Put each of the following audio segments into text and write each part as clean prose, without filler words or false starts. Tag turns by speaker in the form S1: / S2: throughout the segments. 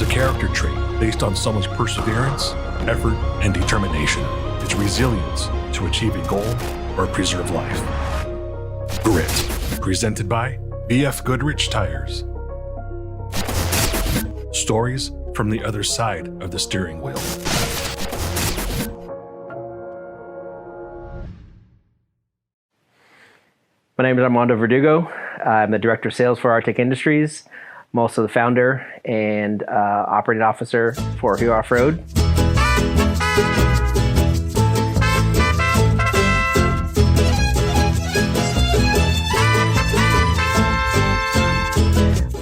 S1: It's a character trait based on someone's perseverance, effort, and determination. It's resilience to achieve a goal or preserve life. Grit, presented by BF Goodrich Tires. Stories from the other side of the steering wheel.
S2: My name is Armando Verdugo. I'm the Director of Sales for Artec Industries. I'm also the founder and operating officer for here Offroad.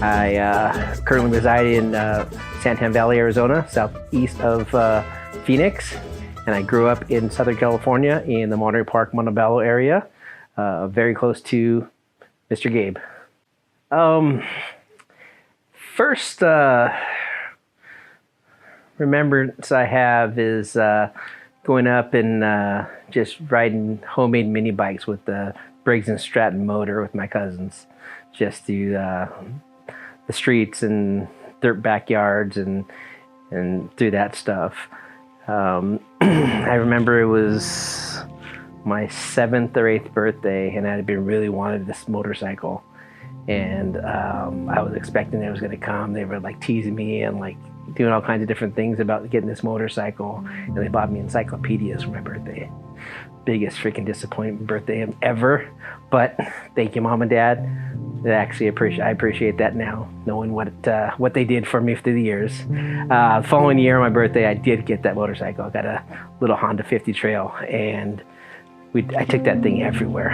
S2: I currently reside in Santan Valley, Arizona, southeast of Phoenix, and I grew up in Southern California in the Monterey Park, Montebello area, very close to Mr. Gabe. First remembrance I have is going up and just riding homemade mini bikes with the Briggs & Stratton motor with my cousins, just through the streets and dirt backyards and through that stuff. I remember it was my 7th or 8th birthday, and I had been really wanted this motorcycle, and I was expecting it was going to come. They were like teasing me and like doing all kinds of different things about getting this motorcycle, and they bought me encyclopedias for my birthday. Biggest freaking disappointment birthday ever, but thank you, Mom and Dad. I appreciate that now, knowing what they did for me through the years. The following year, my birthday, I did get that motorcycle. I got a little Honda 50 Trail, and I took that thing everywhere.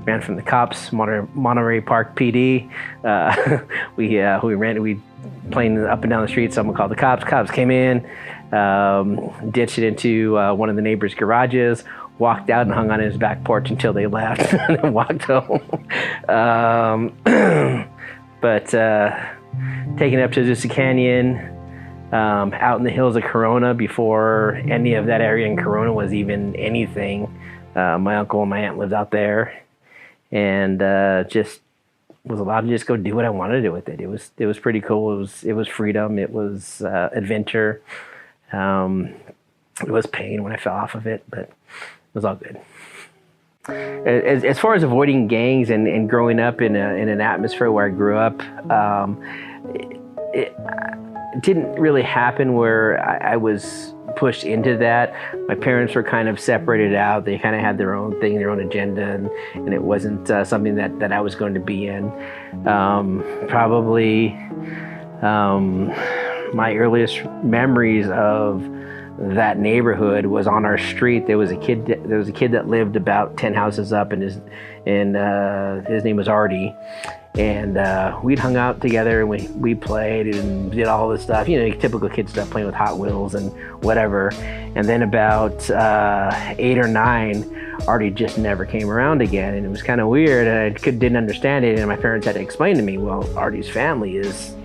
S2: Ran from the cops, Monterey Park PD. We playing up and down the street. Someone called the cops. Cops came in, ditched it into one of the neighbors' garages, walked out and hung on his back porch until they left, and then walked home. But taking it up to Zusa Canyon, out in the hills of Corona, before any of that area in Corona was even anything. My uncle and my aunt lived out there, and just was allowed to just go do what I wanted to do with it. It was pretty cool. It was freedom. It was adventure. It was pain when I fell off of it, but it was all good. As far as avoiding gangs and growing up in an atmosphere where I grew up, it didn't really happen where I was pushed into that. My parents were kind of separated out. They kind of had their own thing, their own agenda, and it wasn't something that I was going to be in. Probably my earliest memories of that neighborhood was on our street. There was a kid that lived about 10 houses up, and his name was Artie. And we'd hung out together, and we played and did all this stuff, typical kid stuff, playing with Hot Wheels and whatever. And then about 8 or 9, Artie just never came around again, and it was kind of weird. And I didn't understand it, and my parents had to explain to me, well, Artie's family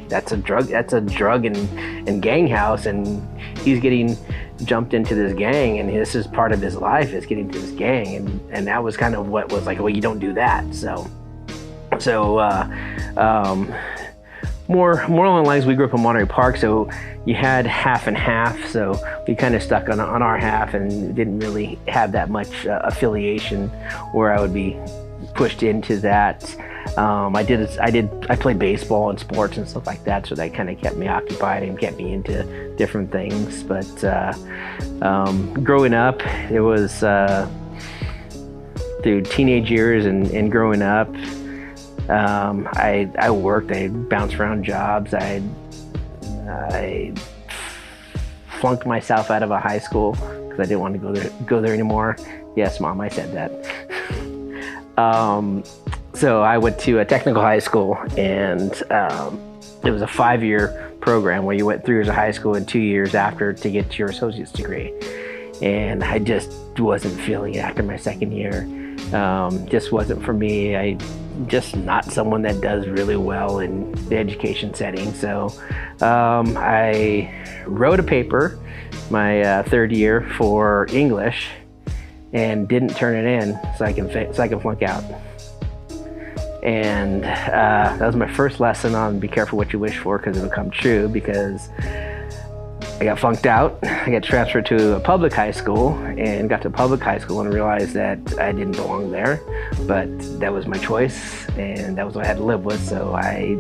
S2: that's a drug and gang house, and he's getting jumped into this gang, and this is part of his life, is getting to this gang, and that was kind of what was like, well, you don't do that. So more along the lines, we grew up in Monterey Park, so you had half and half, so we kind of stuck on our half and didn't really have that much affiliation where I would be pushed into that. I played baseball and sports and stuff like that, so that kind of kept me occupied and kept me into different things. But growing up, it was through teenage years and growing up, I worked. I bounced around jobs. I flunked myself out of a high school because I didn't want to go there anymore. Yes, Mom, I said that. So I went to a technical high school, and it was a 5-year program where you went 3 years of high school and 2 years after to get your associate's degree. And I just wasn't feeling it after my second year. Just wasn't for me. I just not someone that does really well in the education setting. So I wrote a paper my third year for English and didn't turn it in so I can flunk out. And that was my first lesson on be careful what you wish for, because it'll come true. Because I got flunked out. I got transferred to a public high school and got to public high school and realized that I didn't belong there. But that was my choice, and that was what I had to live with. So I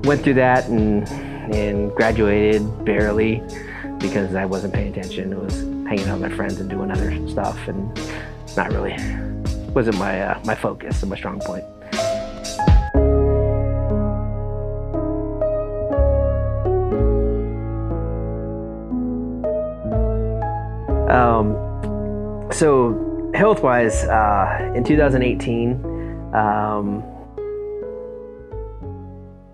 S2: went through that and graduated barely because I wasn't paying attention. It was hanging out with my friends and doing other stuff, and not really wasn't my focus and my strong point. So health-wise, in 2018,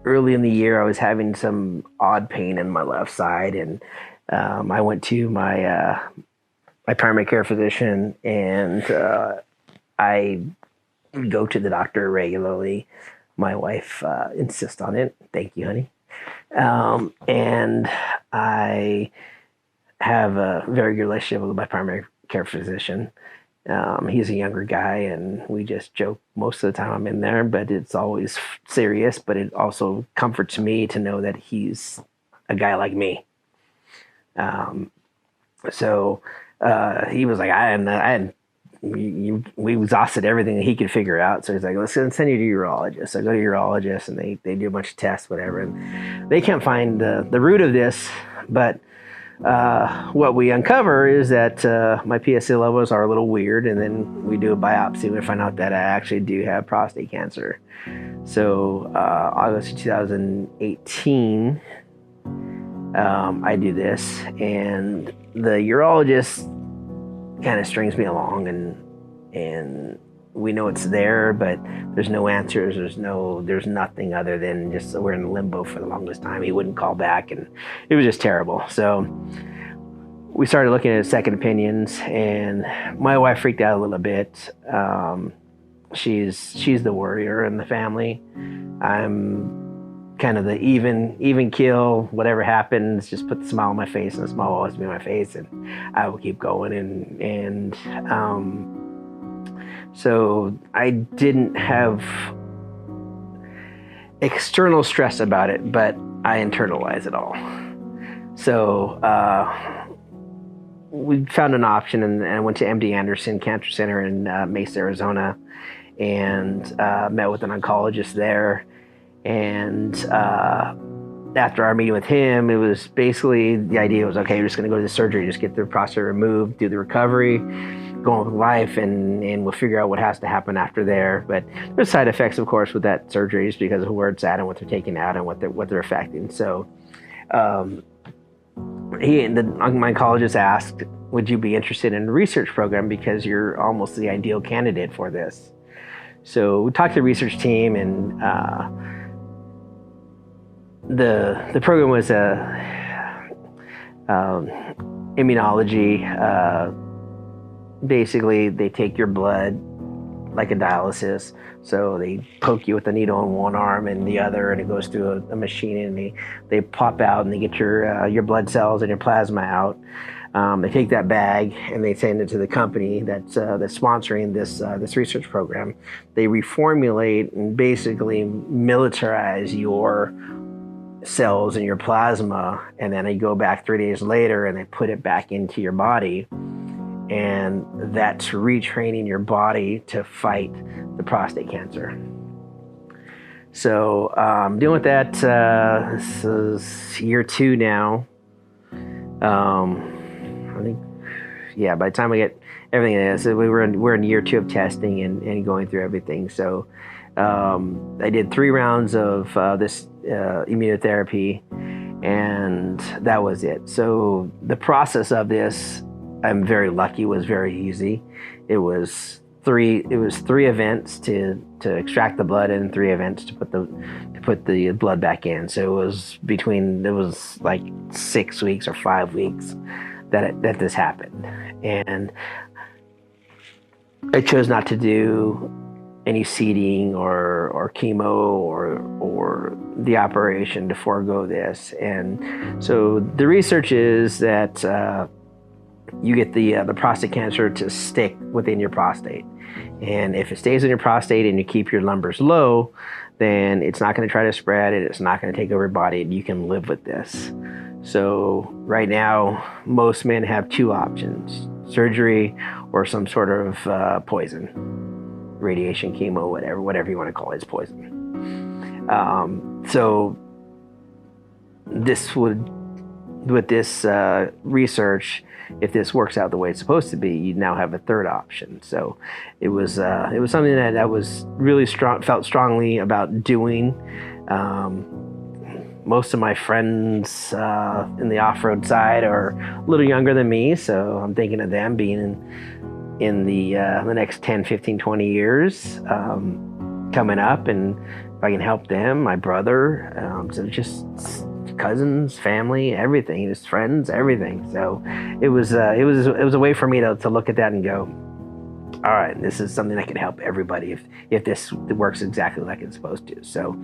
S2: early in the year, I was having some odd pain in my left side, and I went to my primary care physician, and I go to the doctor regularly. My wife insists on it. Thank you, honey. And I have a very good relationship with my primary care physician. He's a younger guy, and we just joke most of the time I'm in there, but it's always serious. But it also comforts me to know that he's a guy like me. So he was like, we exhausted everything that he could figure out. So he's like, let's send you to a urologist. So I go to a urologist, and they do a bunch of tests, whatever. And they can't find the root of this, but what we uncover is that my PSA levels are a little weird, and then we do a biopsy and we find out that I actually do have prostate cancer. So August of 2018, I do this, and the urologist kind of strings me along, and we know it's there, but there's no answers. There's nothing other than just we're in limbo for the longest time. He wouldn't call back, and it was just terrible. So we started looking at second opinions, and my wife freaked out a little bit. She's the worrier in the family. I'm kind of the even kill. Whatever happens, just put the smile on my face, and the smile will always be on my face, and I will keep going. And so I didn't have external stress about it, but I internalized it all. So we found an option, and I went to MD Anderson Cancer Center in Mesa, Arizona, and met with an oncologist there. And after our meeting with him, it was basically, the idea was, okay, you're just going to go to the surgery, just get the prostate removed, do the recovery, go on with life, and we'll figure out what has to happen after there. But there's side effects, of course, with that surgery, just because of where it's at and what they're taking out and what they're affecting. So my oncologist asked, would you be interested in a research program, because you're almost the ideal candidate for this? So we talked to the research team, and the program was immunology. Basically, they take your blood like a dialysis. So they poke you with a needle in one arm and the other, and it goes through a machine, and they pop out, and they get your blood cells and your plasma out. They take that bag and they send it to the company that's sponsoring this research program. They reformulate and basically militarize your cells in your plasma, and then they go back 3 days later and they put it back into your body, and that's retraining your body to fight the prostate cancer. So I'm dealing with that. This is year 2 now. I think, yeah, by the time we get everything in this, we're in year 2 of testing and going through everything. So I did 3 rounds of this immunotherapy, and that was it. So the process of this, I'm very lucky, was very easy. It was 3 events to extract the blood, and 3 events to put the blood back in. So it was like 6 weeks or 5 weeks that this happened. And I chose not to do any seeding or chemo or the operation to forego this. And so the research is that you get the prostate cancer to stick within your prostate. And if it stays in your prostate and you keep your numbers low, then it's not going to try to spread it. It's not going to take over your body, and you can live with this. So right now, most men have two options: surgery or some sort of poison, radiation, chemo, whatever you want to call it, is poison. So this would, with this research, if this works out the way it's supposed to be, you now have a third option. So it was something that I was really felt strongly about doing. Most of my friends in the off-road side are a little younger than me, so I'm thinking of them being in the next 10, 15, 20 years coming up, and if I can help them, my brother, so just cousins, family, everything, his friends, everything. So it was a way for me to look at that and go, all right, this is something that can help everybody if this works exactly like it's supposed to. So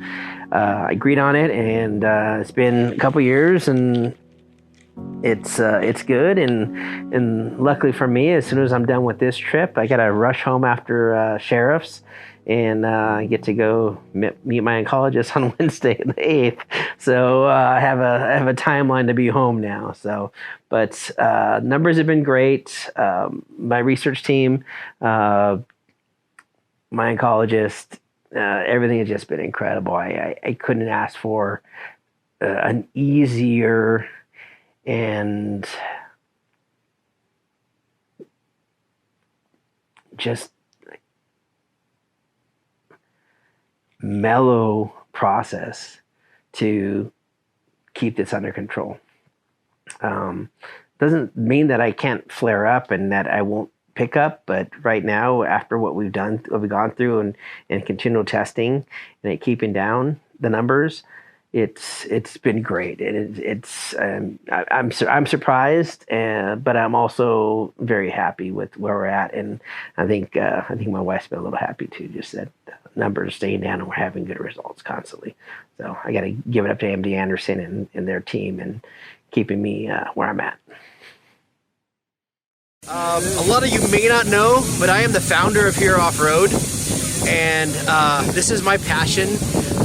S2: I agreed on it, and it's been a couple years, and it's good. And luckily for me, as soon as I'm done with this trip, I got to rush home after sheriff's, and I get to go meet my oncologist on Wednesday the 8th. So I have a timeline to be home now. So, but numbers have been great. My research team, my oncologist, everything has just been incredible. I couldn't ask for an easier and just mellow process to keep this under control. Doesn't mean that I can't flare up and that I won't pick up, but right now, after what we've gone through and continual testing and it keeping down the numbers, it's been great. I'm surprised, but I'm also very happy with where we're at, and I think my wife's been a little happy too. Just that numbers staying down and we're having good results constantly. So I got to give it up to MD Anderson and their team and keeping me where I'm at.
S3: A lot of you may not know, but I am the founder of Here Off-Road, and this is my passion.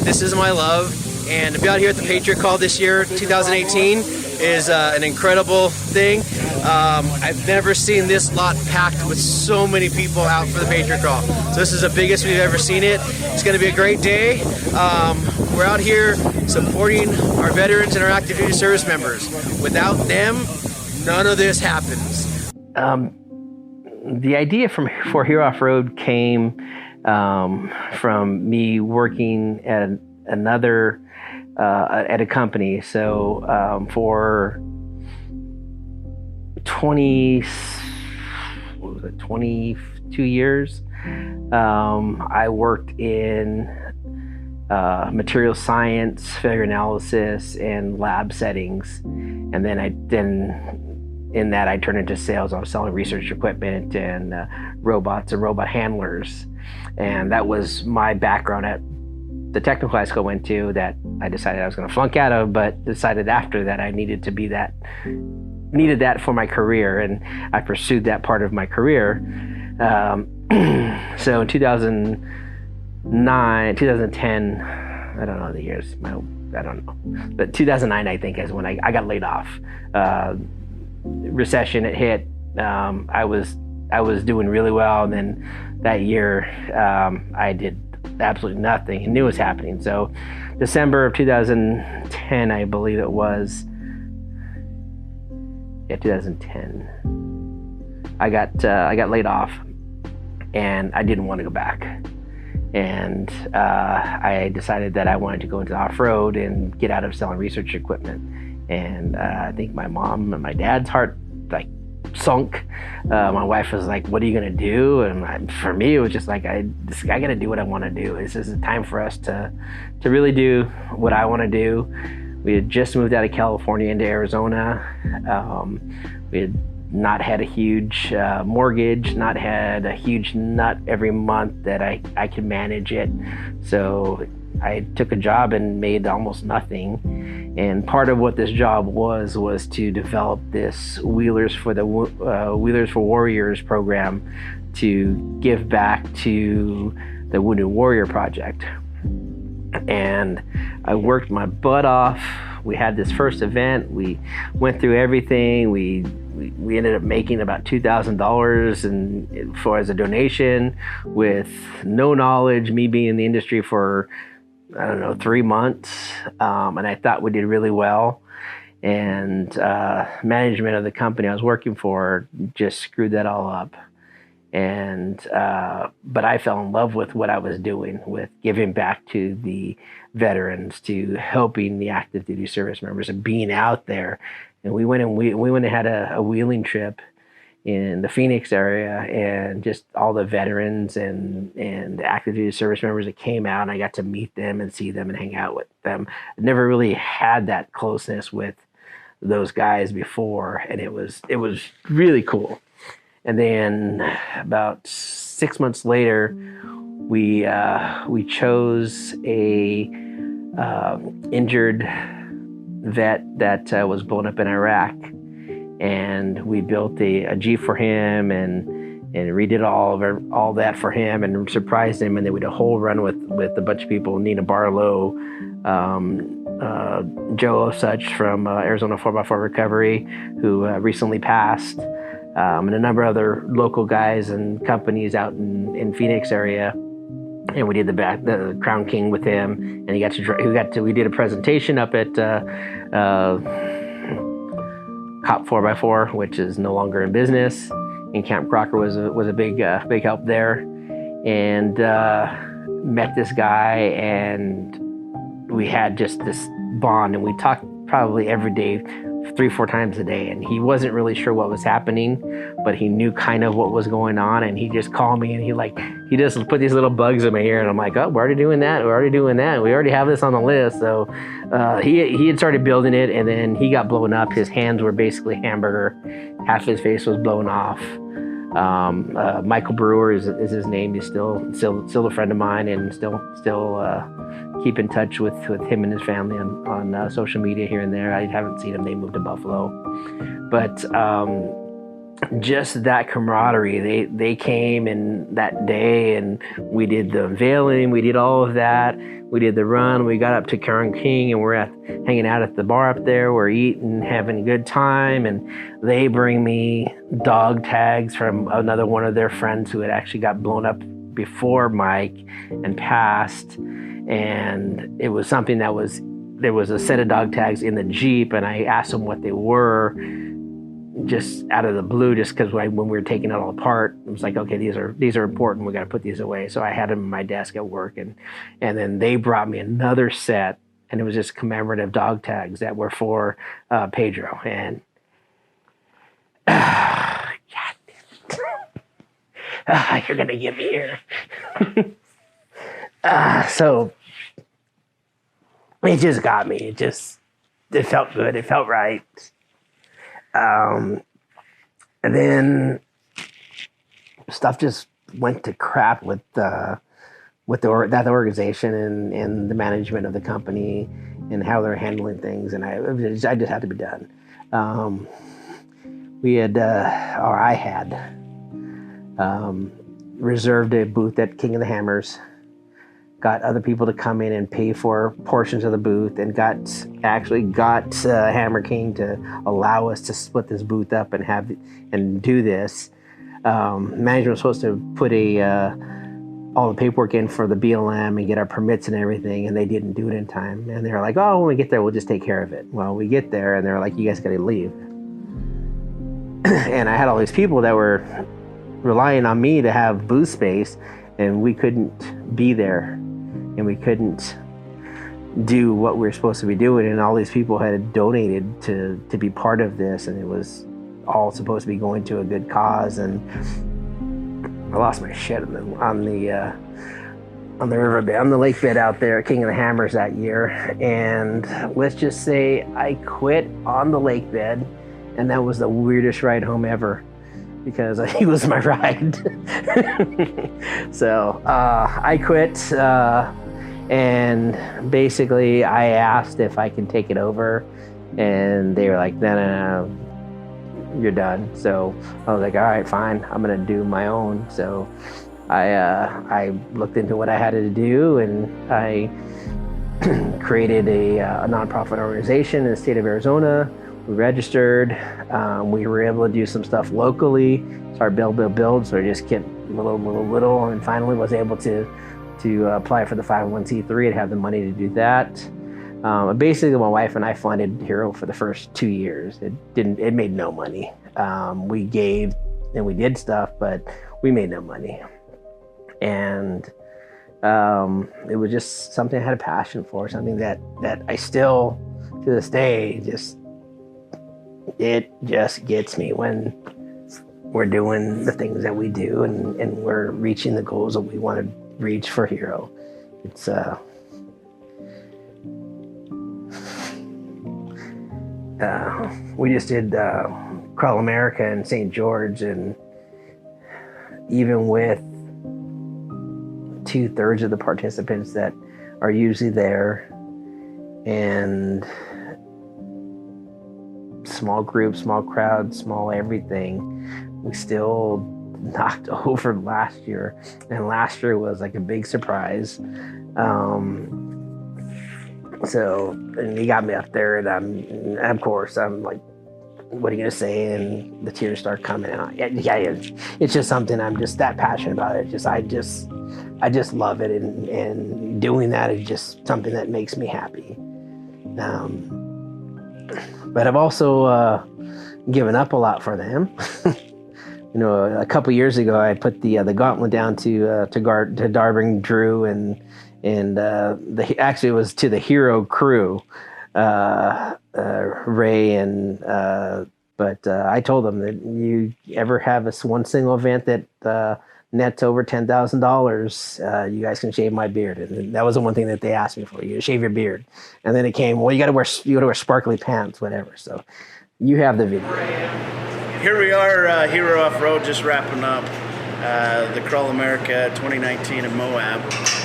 S3: This is my love. And to be out here at the Patriot Call this year, 2018, is an incredible thing. I've never seen this lot packed with so many people out for the Patriot Call. So this is the biggest we've ever seen it. It's going to be a great day. We're out here supporting our veterans and our active duty service members. Without them, none of this happens.
S2: The idea for Here Off-Road came from me working at at a company. So for 22 years, I worked in material science, failure analysis, and lab settings. And then I turned into sales. I was selling research equipment and robots and robot handlers. And that was my background at the technical high school I went to that I decided I was going to flunk out of, but decided after that I needed that for my career, and I pursued that part of my career. So in 2009, 2010, I don't know the years, I don't know, but 2009 I think is when I got laid off. Recession, it hit. I was doing really well, and then that year I did absolutely nothing and knew it was happening. So December of 2010, I believe it was, 2010, I got laid off, and I didn't want to go back. And I decided that I wanted to go into off-road and get out of selling research equipment. And I think my mom and my dad's heart sunk. My wife was like, "What are you gonna do?" And for me, it was just like, I gotta do what I want to do. This is a time for us to really do what I want to do. We had just moved out of California into Arizona. We had not had a huge mortgage, not had a huge nut every month that I could manage it. So I took a job and made almost nothing. And part of what this job was to develop this Wheelers for Warriors program to give back to the Wounded Warrior Project. And I worked my butt off. We had this first event. We went through everything. We ended up making about $2,000 as a donation, with no knowledge, me being in the industry for, I don't know, 3 months. And I thought we did really well. And management of the company I was working for just screwed that all up. And but I fell in love with what I was doing, with giving back to the veterans, to helping the active duty service members, and being out there. And we went and had a wheeling trip in the Phoenix area, and just all the veterans and the active duty service members that came out, and I got to meet them and see them and hang out with them. I never really had that closeness with those guys before, and it was really cool. And then about 6 months later, we chose a injured vet that was blown up in Iraq, and we built a Jeep for him and redid all that for him and surprised him. And then we did a whole run with a bunch of people: Nina Barlow, Joe Osich from Arizona 4x4 Recovery, who recently passed. And a number of other local guys and companies out in Phoenix area, and we did the Crown King with him, and we did a presentation up at Cop 4x4, which is no longer in business, and Camp Crocker was a big help there, and met this guy, and we had just this bond, and we talked probably every day, 3-4 times a day, and he wasn't really sure what was happening, but he knew kind of what was going on, and he just called me, and he just put these little bugs in my ear, and I'm like, oh, we're already doing that, we already have this on the list. So he had started building it, and then he got blown up. His hands were basically hamburger, half his face was blown off. Michael Brewer is his name. He's still a friend of mine, and still keep in touch with him and his family on social media here and there. I haven't seen him. They moved to Buffalo, but just that camaraderie. They came in that day, and we did the unveiling. We did all of that. We did the run. We got up to Crown King, and we're hanging out at the bar up there. We're eating, having a good time, and they bring me dog tags from another one of their friends who had actually got blown up before Mike and passed. And it was something there was a set of dog tags in the Jeep, and I asked them what they were, just out of the blue, just because when we were taking it all apart, it was like, okay, these are important. We got to put these away. So I had them in my desk at work, and then they brought me another set, and it was just commemorative dog tags that were for Pedro. And you're gonna get me here. So it just got me. It felt good. It felt right. And then stuff just went to crap with that organization and the management of the company and how they're handling things. And I just had to be done. I had reserved a booth at King of the Hammers, got other people to come in and pay for portions of the booth, and got Hammer King to allow us to split this booth up and do this. Management was supposed to put all the paperwork in for the BLM and get our permits and everything, and they didn't do it in time. And they were like, oh, when we get there, we'll just take care of it. Well, we get there, and they're like, you guys got to leave. And I had all these people that were relying on me to have booth space, and we couldn't be there, and we couldn't do what we were supposed to be doing. And all these people had donated to be part of this, and it was all supposed to be going to a good cause. And I lost my shit on the riverbed, on the lake bed out there at King of the Hammers that year. And let's just say I quit on the lake bed, and that was the weirdest ride home ever, because he was my ride. So I quit, And basically I asked if I can take it over, and they were like, no, you're done. So I was like, all right, fine, I'm gonna do my own. So I looked into what I had to do, and I created a nonprofit organization in the state of Arizona. We registered. We were able to do some stuff locally. Start build. So I just kept little, and finally was able to apply for the 501c3 and have the money to do that. Basically, my wife and I funded Hero for the first 2 years. It made no money. We gave and we did stuff, but we made no money. And it was just something I had a passion for, something that I still, to this day, it just gets me when we're doing the things that we do and we're reaching the goals that we want to reach for Hero. It's we just did Crawl America in St. George, and even with 2/3 of the participants that are usually there, and small groups, small crowds, small everything, we still knocked over last year. And last year was like a big surprise. So, and he got me up there, and of course I'm like, what are you gonna say? And the tears start coming out. Yeah, it's just something I'm just that passionate about. I just love it, and doing that is just something that makes me happy. But I've also given up a lot for them. You know, a couple years ago, I put the gauntlet down to Darbring Drew, and actually it was to the Hero crew, Ray and. But I told them that you ever have one single event that nets over $10,000, you guys can shave my beard. And that was the one thing that they asked me for. You shave your beard. And then it came, well, you got to wear sparkly pants, whatever. So you have the video.
S4: Here we are, Hero Off-Road, just wrapping up the Crawl America 2019 in Moab.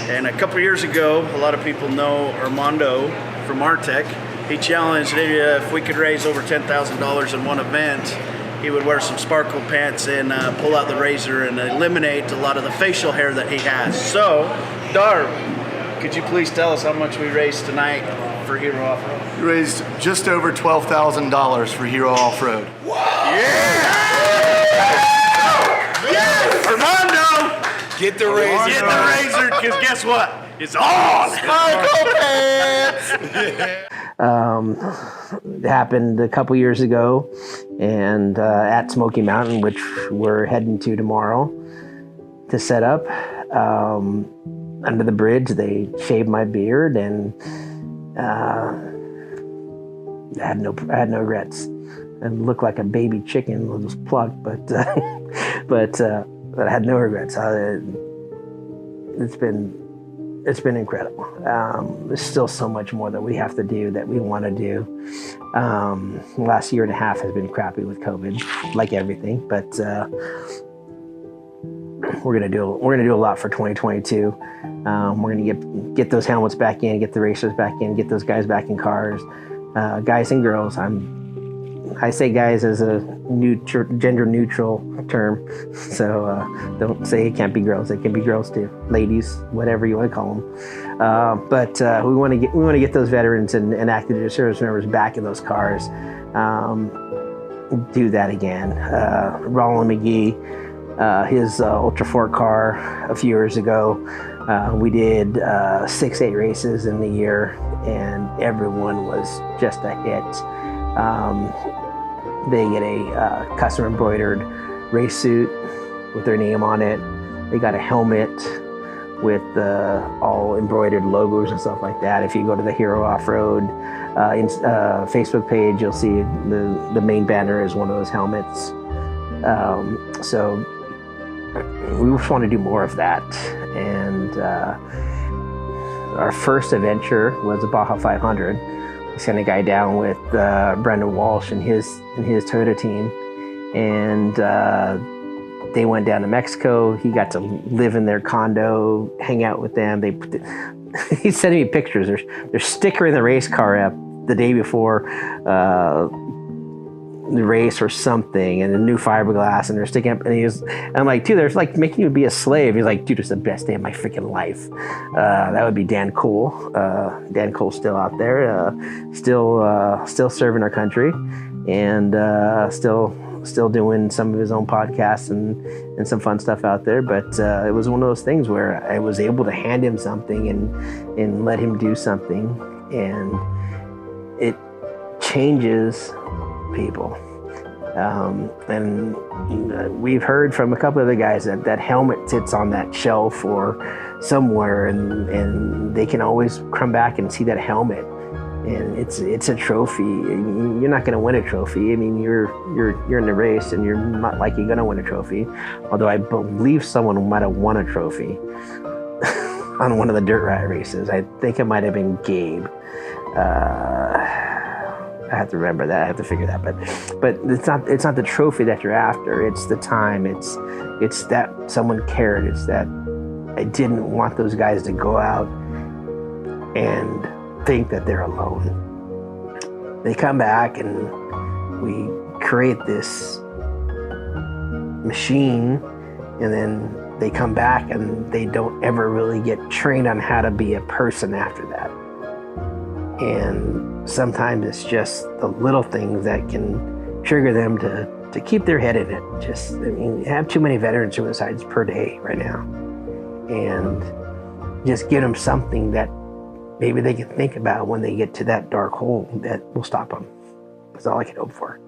S4: And a couple years ago, a lot of people know Armando from Artec. He challenged if we could raise over $10,000 in one event, he would wear some sparkle pants and pull out the razor and eliminate a lot of the facial hair that he has. So, Darb, could you please tell us how much we raised tonight for Hero Off-Road?
S5: We raised just over $12,000 for Hero Off-Road.
S4: Yeah! Yes! Armando!
S5: Get the razor.
S4: Get the razor, because guess what? It's on!
S5: Sparkle pants!
S2: It happened a couple years ago, and at Smoky Mountain, which we're heading to tomorrow to set up. Under the bridge, they shaved my beard, and I had no regrets. I looked like a baby chicken that was plucked, but I had no regrets. It's been incredible. There's still so much more that we have to do, that we want to do. The last year and a half has been crappy with COVID, like everything. But we're gonna do a lot for 2022. We're gonna get those helmets back in, get the racers back in, get those guys back in cars, guys and girls. I say guys as a gender neutral term, so don't say it can't be girls. It can be girls too, ladies, whatever you want to call them. But we want to get those veterans and active duty service members back in those cars. Do that again. Roland McGee, his Ultra 4 car a few years ago, we did 6-8 races in the year, and everyone was just a hit. They get a custom embroidered race suit with their name on it. They got a helmet with all embroidered logos and stuff like that. If you go to the Hero Off-Road Facebook page, you'll see the main banner is one of those helmets. So we just want to do more of that. And our first adventure was the Baja 500. We sent a guy down with Brendan Walsh and his Toyota team, and they went down to Mexico. He got to live in their condo, hang out with them. he's sending me pictures. They're stickering the race car up the day before the race or something, and a new fiberglass, and they're sticking up. And I'm like, dude, they're like making you be a slave. He's like, dude, it's the best day of my freaking life. That would be Dan Cole. Dan Cole's still out there, still serving our country, and still doing some of his own podcasts and some fun stuff out there. But it was one of those things where I was able to hand him something and let him do something, and it changes people. And we've heard from a couple of the guys that helmet sits on that shelf or somewhere, and they can always come back and see that helmet, and it's a trophy. You're not going to win a trophy. I mean, you're in the race, and you're not likely going to win a trophy. Although I believe someone might have won a trophy on one of the dirt rat races. I think it might have been Gabe. I have to remember that. I have to figure that. But it's not the trophy that you're after. It's the time. It's that someone cared. It's that I didn't want those guys to go out and think that they're alone. They come back, and we create this machine, and then they come back and they don't ever really get trained on how to be a person after that. And sometimes it's just the little things that can trigger them to keep their head in it. I mean, you have too many veteran suicides per day right now. And just give them something that maybe they can think about when they get to that dark hole that will stop them. That's all I can hope for.